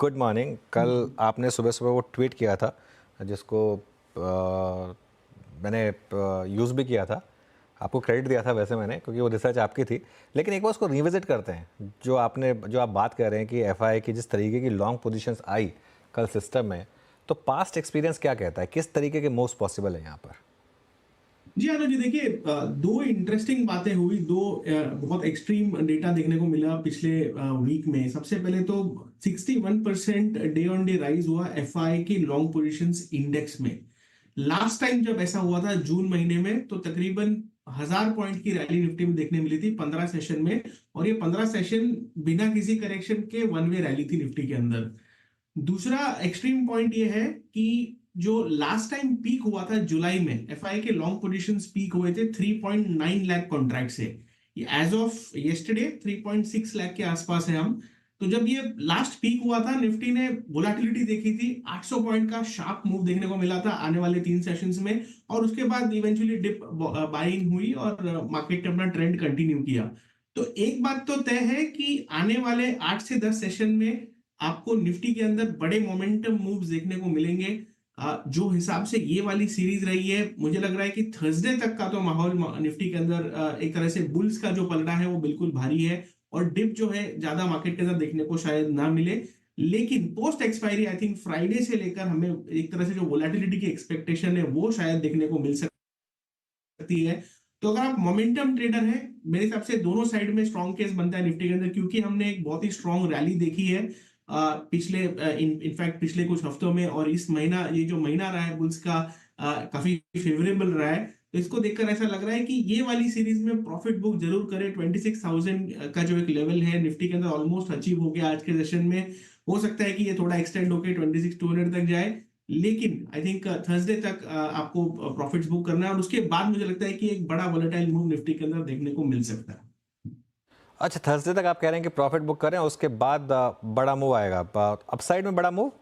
Good morning. कल आपने सुबह सुबह वो ट्वीट किया था जिसको मैंने यूज़ भी किया था, आपको क्रेडिट दिया था वैसे मैंने, क्योंकि वो रिसर्च आपकी थी। लेकिन एक बार उसको रिविजिट करते हैं, जो आप बात कर रहे हैं कि एफआई की जिस तरीके की लॉन्ग पोजीशंस आई कल सिस्टम में, तो पास्ट एक्सपीरियंस क्या कहता है, किस तरीके के मोस्ट पॉसिबल है यहाँ पर? जी आनंद जी, देखिए दो इंटरेस्टिंग बातें हुई। दो बहुत एक्सट्रीम डेटा देखने को मिला पिछले वीक में। सबसे पहले तो 61% डे ऑन डे राइज हुआ एफआई की लॉन्ग पोजीशंस इंडेक्स में। लास्ट टाइम जब ऐसा हुआ था जून महीने में, तो तकरीबन 1000 पॉइंट की रैली निफ्टी में देखने मिली थी 15 सेशन में। और ये 15 सेशन बिना किसी करेक्शन के वन वे रैली थी निफ्टी के अंदर। दूसरा एक्सट्रीम पॉइंट ये है कि जो लास्ट टाइम पीक हुआ था जुलाई में, एफआई के लॉन्ग पोजीशंस पीक हुए थे 3.9 लाख कॉन्ट्रैक्ट से। ये एज ऑफ यस्टरडे 3.6 लाख के आसपास है हम। तो जब ये लास्ट पीक हुआ था, निफ्टी ने वोलेटिलिटी देखी थी, 800 पॉइंट का शार्प मूव देखने को मिला था आने वाले 3 सेशंस में। और उसके बाद इवेंचुअली डिप बाइंग हुई और मार्केट ने अपना ट्रेंड कंटिन्यू किया। तो एक बात तो तय है कि आने वाले 8 से 10 सेशन में आपको निफ्टी के अंदर बड़े मोमेंटम मूव्स देखने को मिलेंगे। जो हिसाब से ये वाली सीरीज रही है, मुझे लग रहा है कि थर्सडे तक का तो माहौल निफ्टी के अंदर एक तरह से बुल्स का जो पलड़ा है वो बिल्कुल भारी है। और डिप जो है ज्यादा मार्केट के अंदर देखने को शायद ना मिले। लेकिन post expiry I think Friday से लेकर हमें एक तरह से जो वोलेटिलिटी की एक्सपेक्टेशन है वो शायद देखने को मिल सकती है। तो अगर आप मोमेंटम ट्रेडर हैं, मेरे हिसाब से दोनों साइड में स्ट्रॉन्ग केस बनता है निफ्टी के अंदर, क्योंकि हमने एक बहुत ही स्ट्रॉन्ग रैली देखी है पिछले इनफैक्ट पिछले कुछ हफ्तों में। और इस महीना, ये जो महीना रहा है बुल्स का, काफी फेवरेबल रहा है। तो इसको देखकर ऐसा लग रहा है कि ये वाली सीरीज में प्रॉफिट बुक जरूर करें। 26,000 का जो एक लेवल है निफ्टी के अंदर ऑलमोस्ट अचीव हो गया आज के सेशन में। हो सकता है कि ये थोड़ा एक्सटेंड होकर 26,200 तक जाए, लेकिन आई थिंक थर्सडे तक आपको प्रॉफिट्स बुक करना है। और उसके बाद मुझे लगता है कि एक बड़ा वोलेटाइल मूव निफ्टी के अंदर देखने को मिल सकता है। अच्छा, थर्सडे तक आप कह रहे हैं कि प्रॉफिट बुक करें, उसके बाद बड़ा मूव आएगा, अपसाइड में बड़ा मूव?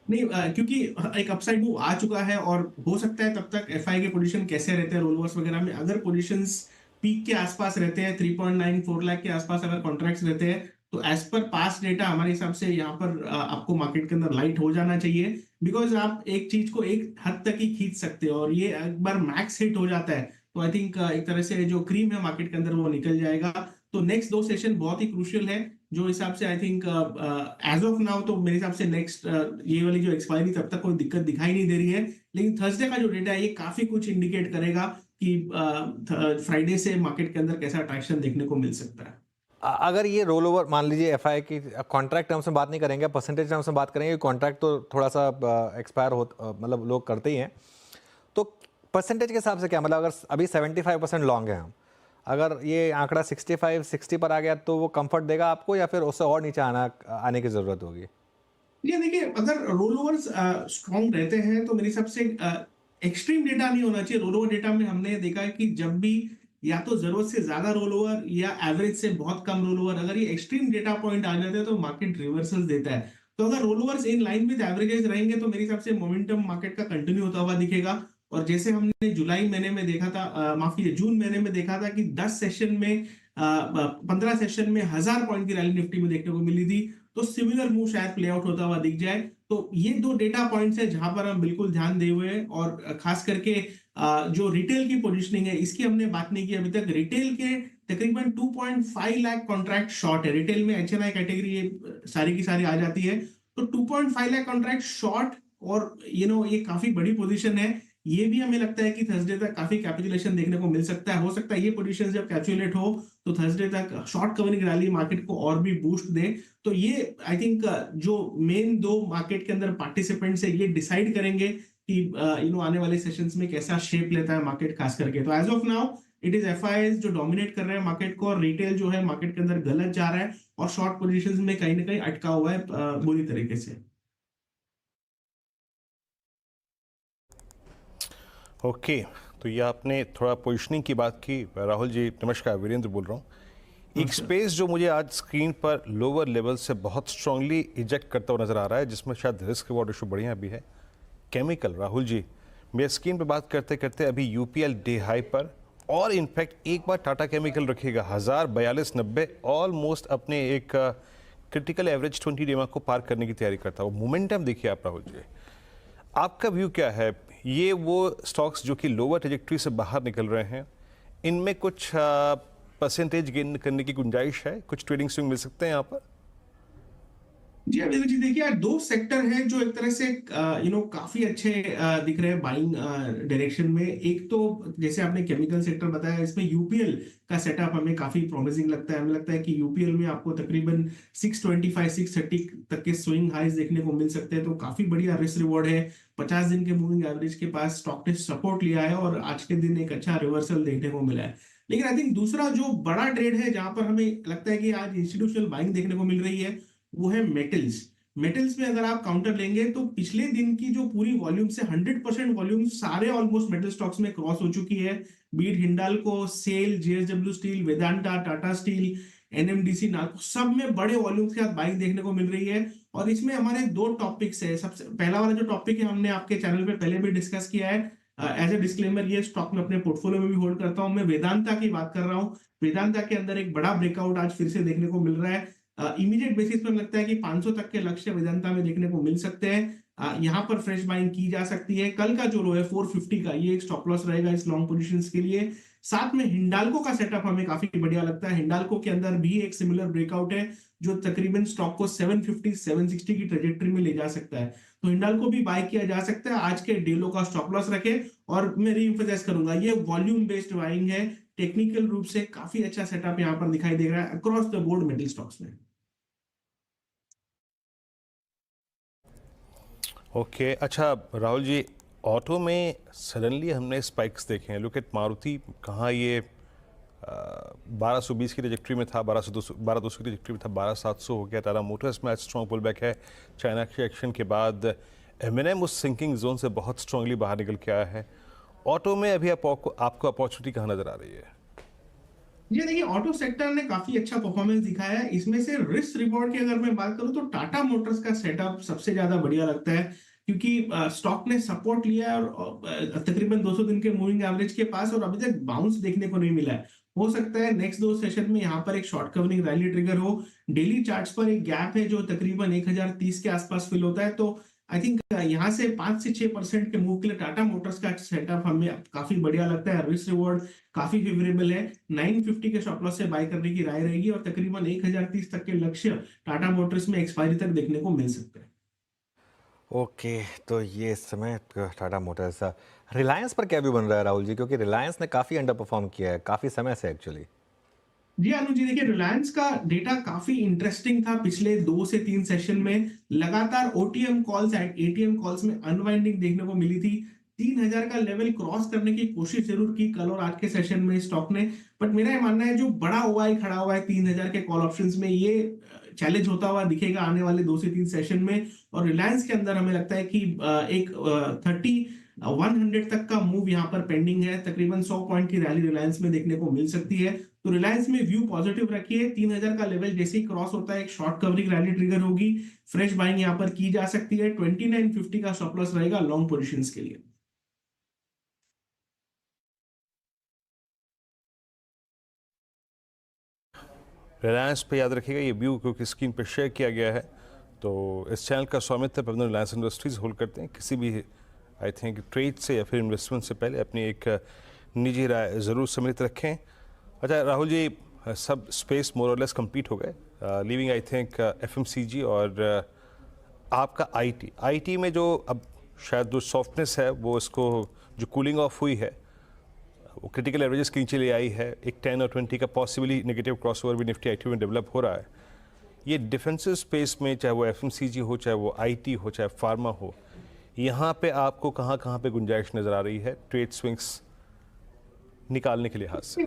नहीं, क्योंकि एक अपसाइड मूव आ चुका है। और हो सकता है तब तक एफआई के पोजीशन कैसे रहते हैं रोलओवर्स वगैरह में, अगर पोजीशंस पीक के आसपास रहते हैं, 3.94 लाख के आसपास अगर कॉन्ट्रैक्ट्स रहते हैं, तो एज पर पास डेटा हमारे हिसाब से यहाँ पर आपको मार्केट के अंदर लाइट हो जाना चाहिए। बिकॉज आप एक चीज को एक हद तक ही खींच सकते हो, और ये एक बार मैक्स हिट हो जाता है तो आई थिंक एक तरह से जो क्रीम है मार्केट के अंदर वो निकल जाएगा। तो नेक्स्ट दो सेशन बहुत ही क्रूशियल है। जो हिसाब से I think as of now, तो मेरे हिसाब से नेक्स्ट ये वाली जो एक्सपायरी तब तक कोई दिक्कत दिखाई नहीं दे रही है। लेकिन थर्सडे का जो डेटा है ये काफी कुछ इंडिकेट करेगा कि फ्राइडे से मार्केट के अंदर कैसा अट्रैक्शन देखने को मिल सकता है। अगर ये रोल ओवर मान लीजिए, एफआई की कॉन्ट्रैक्ट टर्म्स में बात नहीं करेंगे, परसेंटेज टर्म्स में बात करेंगे। कॉन्ट्रैक्ट तो थोड़ा सा एक्सपायर हो, मतलब लोग करते ही हैं, तो परसेंटेज के हिसाब से क्या मतलब? अगर अभी 75% लॉन्ग है हम, अगर ये आंकड़ा 65-60 पर आ गया तो वो कंफर्ट देगा आपको, या फिर उससे और नीचे आने की जरूरत होगी? ये देखिए, अगर रोल ओवर्स स्ट्रॉन्ग रहते हैं तो मेरे हिसाब से एक्सट्रीम डेटा नहीं होना चाहिए। रोल ओवर डेटा में हमने देखा है कि जब भी या तो जरूरत से ज्यादा रोल ओवर या एवरेज से बहुत कम रोल ओवर, अगर ये एक्सट्रीम डेटा पॉइंट आ जाते हैं तो मार्केट रिवर्सल देता है। तो अगर rollovers in line with averages रहेंगे तो मेरे हिसाब से मोमेंटम मार्केट का कंटिन्यू होता हुआ दिखेगा। और जैसे हमने जुलाई महीने में देखा था, माफ कीजिए जून महीने में देखा था कि 10 सेशन में 15 सेशन में 1000 पॉइंट की रैली निफ्टी में देखने को मिली थी। तो सिमिलर मूव शायद प्ले आउट होता हुआ दिख जाए। तो ये दो डेटा पॉइंट्स है जहां पर हम बिल्कुल ध्यान दे हुए हैं। और खास करके जो रिटेल की पोजीशनिंग है, इसकी हमने बात नहीं की अभी तक। रिटेल के तकरीबन 2.5 लाख कॉन्ट्रैक्ट शॉर्ट है। रिटेल में एचएनआई कैटेगरी सारी की सारी आ जाती है। तो 2.5 लाख कॉन्ट्रैक्ट शॉर्ट, और ये काफी बड़ी पोजीशन है। ये भी हमें लगता है कि थर्सडे तक काफी कैपिटुलेशन देखने को मिल सकता है। हो सकता है ये पोजीशन जब कैप्चुलेट हो तो थर्सडे तक शॉर्ट कवरिंग रैली मार्केट को और भी बूस्ट दे। तो ये आई थिंक जो मेन दो मार्केट के अंदर पार्टिसिपेंट्स है ये डिसाइड करेंगे कि आने वाले सेशंस में कैसा शेप लेता है मार्केट खास करके। तो as of now it is FIIs जो डोमिनेट कर रहे हैं मार्केट को, और रिटेल जो है मार्केट के अंदर गलत जा रहा है और शॉर्ट पोजीशंस में कहीं ना कहीं अटका हुआ है बुरी तरीके से। ओके, तो ये आपने थोड़ा पोजिशनिंग की बात की। राहुल जी नमस्कार, वीरेंद्र बोल रहा हूँ। एक स्पेस जो मुझे आज स्क्रीन पर लोअर लेवल से बहुत स्ट्रांगली इजेक्ट करता हुआ नजर आ रहा है, जिसमें शायद रिस्क रिवॉर्ड इशू बढ़िया भी है, केमिकल। राहुल जी, मेरे स्क्रीन पर बात करते करते अभी यूपीएल डे हाई पर, और इनफैक्ट एक बार टाटा केमिकल रखिएगा 1042.90 ऑलमोस्ट अपने एक क्रिटिकल एवरेज 20 डेमा को पार करने की तैयारी करता है। वो मोमेंटम देखिए आप राहुल जी, आपका व्यू क्या है? ये वो स्टॉक्स जो कि लोअर ट्रेजेक्ट्री से बाहर निकल रहे हैं, इनमें कुछ परसेंटेज गेन करने की गुंजाइश है? कुछ ट्रेडिंग स्विंग मिल सकते हैं यहाँ पर? जी अभिजीत जी, देखिए यार, दो सेक्टर हैं जो एक तरह से काफी अच्छे दिख रहे हैं बाइंग डायरेक्शन में। एक तो जैसे आपने केमिकल सेक्टर बताया, इसमें यूपीएल का सेटअप हमें काफी प्रॉमिसिंग लगता है। हमें लगता है कि यूपीएल में आपको तकरीबन 625 630 तक के स्विंग हाइज देखने को मिल सकते हैं, तो काफी बढ़िया रिस्क रिवॉर्ड है। 50 दिन के मूविंग एवरेज के पास स्टॉक ने सपोर्ट लिया है और आज के दिन एक अच्छा रिवर्सल देखने को मिला है। लेकिन आई थिंक दूसरा जो बड़ा ट्रेड है जहां पर हमें लगता है कि आज इंस्टीट्यूशनल बाइंग देखने को मिल रही है, वो है मेटल्स। मेटल्स में अगर आप काउंटर लेंगे तो पिछले दिन की जो पूरी वॉल्यूम से 100% वॉल्यूम सारे ऑलमोस्ट मेटल स्टॉक्स में क्रॉस हो चुकी है। Beat Hindalco, SAIL, JSW steel, Vedanta, Tata steel, NMDC, NALCO, सब में बड़े वॉल्यूम के साथ बाइंग देखने को मिल रही है। और इसमें हमारे दो टॉपिक्स है। सबसे पहला वाला जो टॉपिक है, हमने आपके चैनल पे पहले भी डिस्कस किया है। एज ए डिस्क्लेमर, ये स्टॉक में अपने पोर्टफोलियो में भी होल्ड करता हूं। मैं वेदांता की बात कर रहा हूं। वेदांता के अंदर एक बड़ा ब्रेकआउट आज फिर से देखने को मिल रहा है। इमीडिएट बेसिस पे लगता है कि 500 तक के लक्ष्य वेदांता में देखने को मिल सकते हैं। यहाँ पर फ्रेश बाइंग की जा सकती है। कल का जो लो है 450 का, ये एक स्टॉप लॉस रहेगा इस लॉन्ग पोजीशंस के लिए। साथ में हिंडाल्को का सेटअप हमें काफी बढ़िया लगता है। हिंडाल्को के अंदर भी एक सिमिलर ब्रेकआउट है जो तकरीबन स्टॉक को 750 760 की ट्रेजेक्टरी में ले जा सकता है। तो हिंडाल्को भी बाय किया जा सकता है। आज के डेलो का स्टॉप लॉस रखे। और मैं रीएम्फसाइज करूंगा, ये वॉल्यूम बेस्ड बाइंग है। टेक्निकल रूप से काफी अच्छा सेटअप यहाँ पर दिखाई दे रहा है across the board metal stocks में। ओके अच्छा राहुल जी, ऑटो में सडनली हमने स्पाइक्स देखे हैं। लुक एट मारुति, कहाँ ये 1220 की ट्रेजेक्ट्री में था, 1200 की ट्रेजेक्ट्री में था, 12700 हो गया। टाटा मोटर्स में आज स्ट्रॉन्ग पुल बैक है। चाइना के एक्शन के बाद एमएनएम उस सिंकिंग जोन से बहुत स्ट्रांगली बाहर निकल के आया है। ऑटो में अभी आपको अपॉर्चुनिटी कहाँ नजर आ रही है? ये देखिए, ऑटो सेक्टर ने काफी अच्छा परफॉर्मेंस दिखाया है। इसमें से रिस्क रिवॉर्ड की अगर मैं बात करूं तो टाटा मोटर्स का सेटअप सबसे ज्यादा बढ़िया लगता है, क्योंकि स्टॉक ने सपोर्ट लिया है और तकरीबन 200 दिन के मूविंग एवरेज के पास, और अभी तक बाउंस देखने को नहीं मिला है। हो सकता है नेक्स्ट दो सेशन में यहाँ पर एक शॉर्ट कवरिंग रैली ट्रिगर हो। डेली चार्ट्स पर एक गैप है जो तकरीबन 1030 के आसपास फिल होता है। तो आई थिंक यहाँ से 5 से 6% के मूव के लिए टाटा मोटर्स का सेटअप हमें काफी बढ़िया लगता है। रिस्क रिवॉर्ड काफी फेवरेबल है। 950 के स्टॉप लॉस से बाय करने की राय रहेगी और तकरीबन 1030 तक के लक्ष्य टाटा मोटर्स में एक्सपायरी तक देखने को मिल सकते हैं। ओके, तो ये इस समय टाटा मोटर्स। रिलायंस पर क्या व्यू बन रहा है राहुल जी? क्योंकि रिलायंस ने काफ़ी अंडर परफॉर्म किया है काफ़ी समय से एक्चुअली। जी अनुज जी, देखिए, रिलायंस का डेटा काफी इंटरेस्टिंग था। पिछले 2 से 3 सेशन में लगातार ओटीएम कॉल्स, एटीएम कॉल्स में अनवाइंडिंग देखने को मिली थी। 3000 का लेवल क्रॉस करने की कोशिश जरूर की कल और आज के सेशन में स्टॉक ने। बट मेरा ये मानना है जो बड़ा ओआई खड़ा हुआ है 3000 के कॉल ऑप्शंस में, ये चैलेंज होता हुआ दिखेगा आने वाले 2 से 3 सेशन में। और रिलायंस के अंदर हमें लगता है कि एक 100 तक का मूव यहाँ पर पेंडिंग है। तकरीबन 100 पॉइंट की रैली रिलायंस में देखने को मिल सकती है। तो रिलायंस में व्यू पॉजिटिव रखिए। 3000 का लेवल जैसे ही क्रॉस होता है एक शॉर्ट कवरिंग रैली ट्रिगर होगी। फ्रेश बाइंग यहाँ पर की जा सकती है। 2950 का स्टॉप लॉस रहेगा लॉन्ग पोजीशंस के लिए। रिलायंस पे याद रखिएगा ये व्यू क्योंकि स्क्रीन पे शेयर किया गया है। तो इस चैनल का स्वामित्व अपने रिलायंस इंडस्ट्रीज होल्ड करते हैं। किसी भी आई थिंक ट्रेड से या फिर इन्वेस्टमेंट से पहले अपनी एक निजी राय ज़रूर सम्मिलित रखें। अच्छा राहुल जी, सब स्पेस मोर और लेस कंप्लीट हो गए, लीविंग आई थिंक एफएमसीजी और आपका आईटी में जो अब शायद जो सॉफ्टनेस है वो इसको जो कूलिंग ऑफ हुई है वो क्रिटिकल एवरेजेस के नीचे ले आई है। एक 10 और 20 का पॉसिबली नेगेटिव क्रॉसओवर भी निफ्टी आईटी में डेवलप हो रहा है। ये डिफेंसिव स्पेस में चाहे वो एफएमसीजी हो, चाहे वो आईटी हो, चाहे फार्मा हो, यहाँ पे आपको कहाँ कहाँ पे गुंजाइश नज़र आ रही है ट्रेड स्विंग्स निकालने के लिहाज से?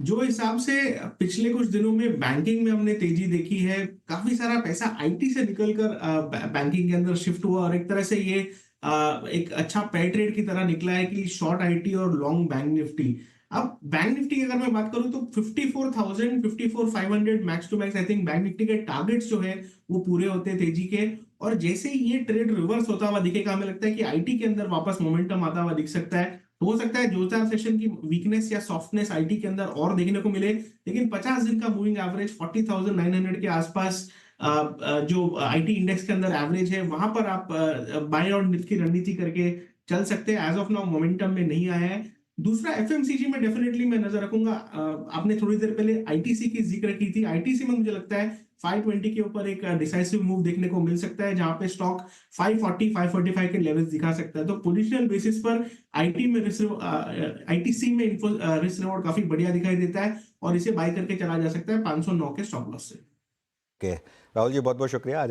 जो हिसाब से पिछले कुछ दिनों में बैंकिंग में हमने तेजी देखी है, काफी सारा पैसा आईटी से निकलकर बैंकिंग के अंदर शिफ्ट हुआ और एक तरह से ये एक अच्छा पेयर ट्रेड की तरह निकला है कि शॉर्ट आईटी और लॉन्ग बैंक निफ्टी। अब बैंक निफ्टी की अगर मैं बात करूं तो 54,000 54,500 max to max I think bank Nifty के टारगेट्स जो है वो पूरे होते हैं तेजी के। और जैसे ही ये ट्रेड रिवर्स होता हुआ दिखेगा, हमें लगता है कि आईटी के अंदर वापस मोमेंटम आता हुआ दिख सकता है। तो हो सकता है 2-4 सेशन की वीकनेस या सॉफ्टनेस आईटी के अंदर और देखने को मिले, लेकिन 50 दिन का मूविंग एवरेज 40,900 के आसपास जो आईटी इंडेक्स के अंदर एवरेज है वहां पर आप बाय और डिप की रणनीति करके चल सकते हैं। एज ऑफ नाउ मोमेंटम में नहीं आया है। दूसरा एफएमसीजी में डेफिनेटली मैं नजर रखूंगा। आपने थोड़ी देर पहले आईटीसी की जिक्र की थी। आईटीसी में मुझे लगता है 520 के ऊपर एक डिसाइसिव मूव देखने को मिल सकता है, जहां पे स्टॉक 540 545 के लेवल्स दिखा सकता है। तो पोजिशनल बेसिस पर आईटीसी में रिस्क रिवॉर्ड काफी बढ़िया दिखाई देता है और इसे बाय करके चला जा सकता है 509 के स्टॉप लॉस से। ओके राहुल जी, बहुत बहुत शुक्रिया आज